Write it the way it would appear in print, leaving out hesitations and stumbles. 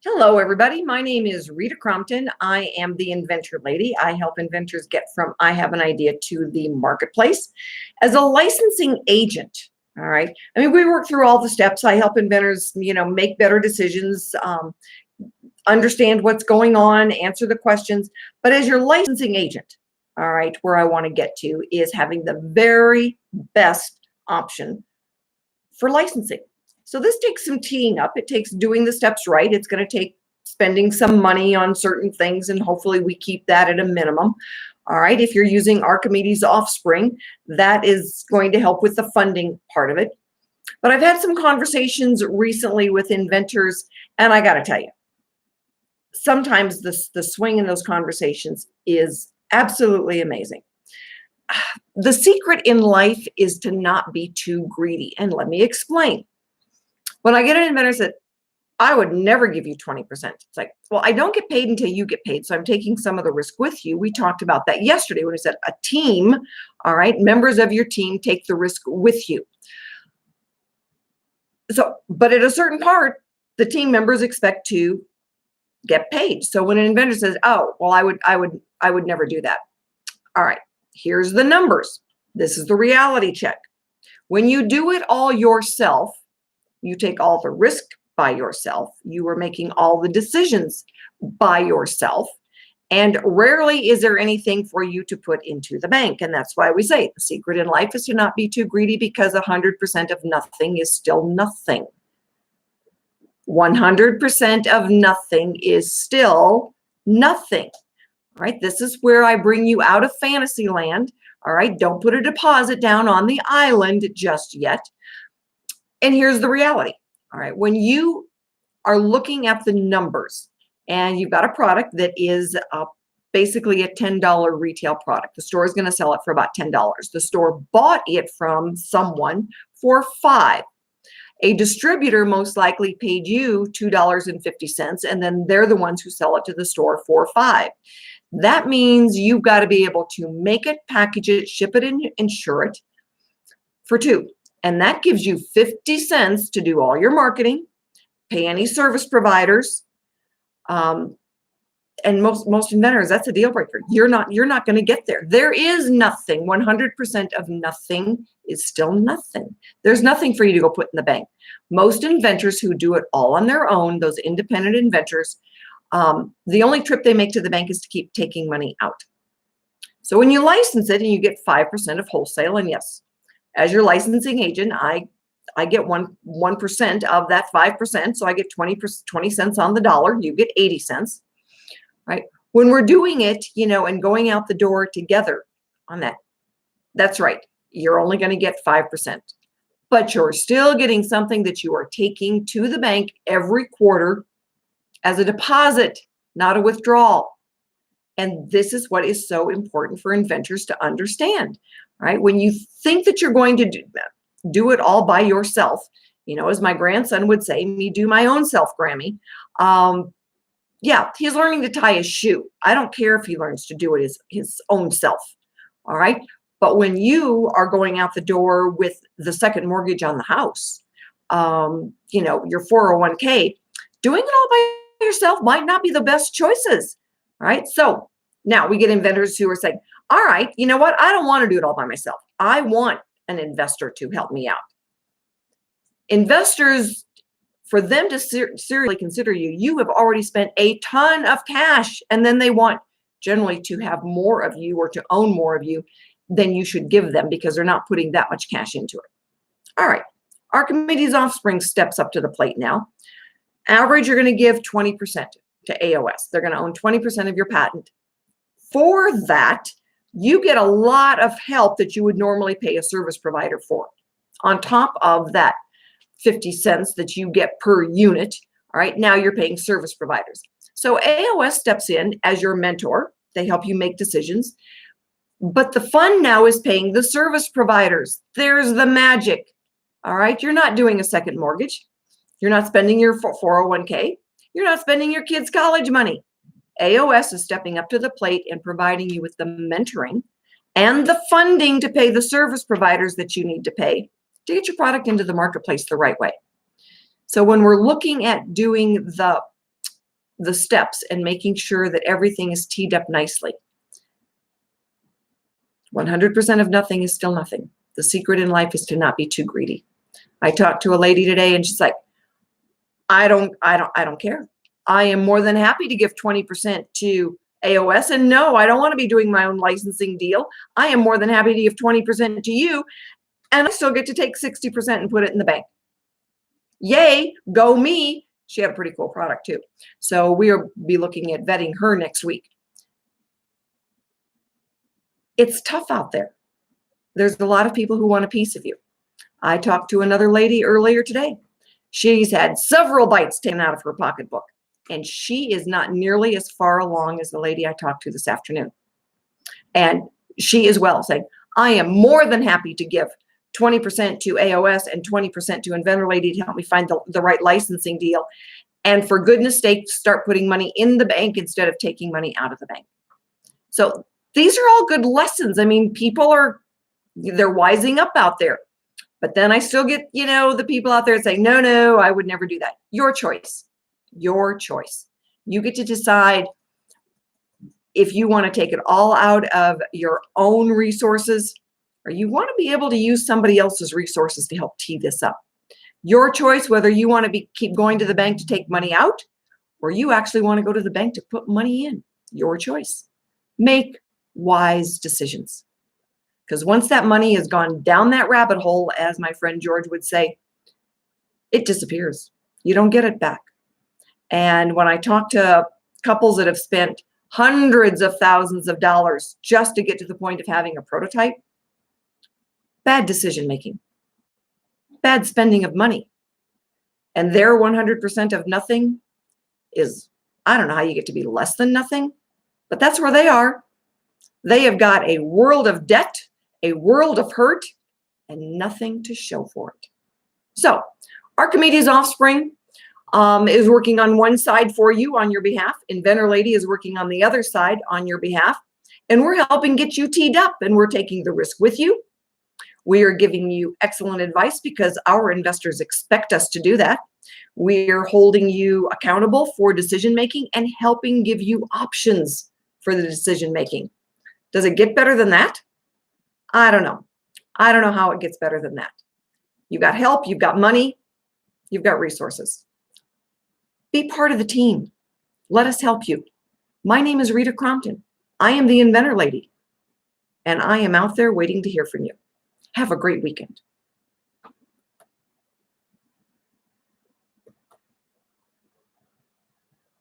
Hello, everybody. My name is Rita Crompton. I am the Inventor Lady. I help inventors get from I have an idea to the marketplace as a licensing agent. All right. I mean, we work through all the steps. I help inventors, make better decisions, understand what's going on, answer the questions. But as your licensing agent, all right, where I want to get to is having the very best option for licensing. So this takes some teeing up. It takes doing the steps right. It's going to take spending some money on certain things, and hopefully we keep that at a minimum. All right, if you're using Archimedes Offspring, that is going to help with the funding part of it. But I've had some conversations recently with inventors, and I got to tell you, sometimes the swing in those conversations is absolutely amazing. The secret in life is to not be too greedy, and let me explain. When I get an inventor that I would never give you 20%. It's like, well, I don't get paid until you get paid. So I'm taking some of the risk with you. We talked about that yesterday when I said a team, all right, members of your team take the risk with you. So, but at a certain part, the team members expect to get paid. So when an inventor says, oh, well, I would never do that. All right, here's the numbers. This is the reality check. When you do it all yourself, you take all the risk by yourself. You are making all the decisions by yourself. And rarely is there anything for you to put into the bank. And that's why we say the secret in life is to not be too greedy, because 100% of nothing is still nothing. 100% of nothing is still nothing. All right, this is where I bring you out of fantasy land. All right, don't put a deposit down on the island just yet. And here's the reality. All right, when you are looking at the numbers and you've got a product that is basically a $10 retail product, the store is going to sell it for about $10. The store bought it from someone for $5. A distributor most likely paid you $2.50, and then they're the ones who sell it to the store for $5. That means you've got to be able to make it, package it, ship it, and insure it for $2. And that gives you 50 cents to do all your marketing, pay any service providers. And most inventors, that's a deal breaker. You're not going to get there. There is nothing. 100% of nothing is still nothing. There's nothing for you to go put in the bank. Most inventors who do it all on their own, those independent inventors, the only trip they make to the bank is to keep taking money out. So when you license it and you get 5% of wholesale, and yes, as your licensing agent, I get 1% of that 5%. So I get 20 cents on the dollar. You get 80 cents, right? When we're doing it, and going out the door together on that, that's right. You're only going to get 5%, but you're still getting something that you are taking to the bank every quarter as a deposit, not a withdrawal. And this is what is so important for inventors to understand, right? When you think that you're going to do it all by yourself, as my grandson would say, me do my own self, Grammy. Yeah, he's learning to tie his shoe. I don't care if he learns to do it his own self, all right? But when you are going out the door with the second mortgage on the house, your 401k, doing it all by yourself might not be the best choices, right? So now we get inventors who are saying, all right, you know what? I don't want to do it all by myself. I want an investor to help me out. Investors, for them to seriously consider you, you have already spent a ton of cash, and then they want generally to have more of you or to own more of you than you should give them because they're not putting that much cash into it. All right, Archimedes Offspring steps up to the plate now. Average, you're going to give 20% to AOS. They're going to own 20% of your patent. For that, you get a lot of help that you would normally pay a service provider for. On top of that 50 cents that you get per unit, all right, now you're paying service providers. So AOS steps in as your mentor. They help you make decisions. But the fun now is paying the service providers. There's the magic, all right? You're not doing a second mortgage. You're not spending your 401k. You're not spending your kids' college money. AOS is stepping up to the plate and providing you with the mentoring and the funding to pay the service providers that you need to pay to get your product into the marketplace the right way. So when we're looking at doing the the steps and making sure that everything is teed up nicely. 100% of nothing is still nothing. The secret in life is to not be too greedy. I talked to a lady today and she's like, I don't care. I am more than happy to give 20% to AOS. And no, I don't want to be doing my own licensing deal. I am more than happy to give 20% to you. And I still get to take 60% and put it in the bank. Yay, go me. She had a pretty cool product too. So we'll be looking at vetting her next week. It's tough out there. There's a lot of people who want a piece of you. I talked to another lady earlier today. She's had several bites taken out of her pocketbook, and she is not nearly as far along as the lady I talked to this afternoon. And she as well saying, I am more than happy to give 20% to AOS and 20% to Inventor Lady to help me find the right licensing deal. And for goodness sake, start putting money in the bank instead of taking money out of the bank. So these are all good lessons. I mean, they're wising up out there. But then I still get, the people out there saying, no, I would never do that. Your choice. Your choice. You get to decide if you want to take it all out of your own resources, or you want to be able to use somebody else's resources to help tee this up. Your choice, whether you want to keep going to the bank to take money out, or you actually want to go to the bank to put money in. Your choice. Make wise decisions. Because once that money has gone down that rabbit hole, as my friend George would say, it disappears. You don't get it back. And when I talk to couples that have spent hundreds of thousands of dollars just to get to the point of having a prototype, bad decision making, bad spending of money. And their 100% of nothing is, I don't know how you get to be less than nothing, but that's where they are. They have got a world of debt, a world of hurt, and nothing to show for it. So Archimedes Offspring is working on one side for you on your behalf. Inventor Lady is working on the other side on your behalf. And we're helping get you teed up, and we're taking the risk with you. We are giving you excellent advice because our investors expect us to do that. We're holding you accountable for decision making and helping give you options for the decision making. Does it get better than that? I don't know. I don't know how it gets better than that. You've got help, you've got money, you've got resources. Be part of the team. Let us help you. My name is Rita Crompton. I am the Inventor Lady, and I am out there waiting to hear from you. Have a great weekend.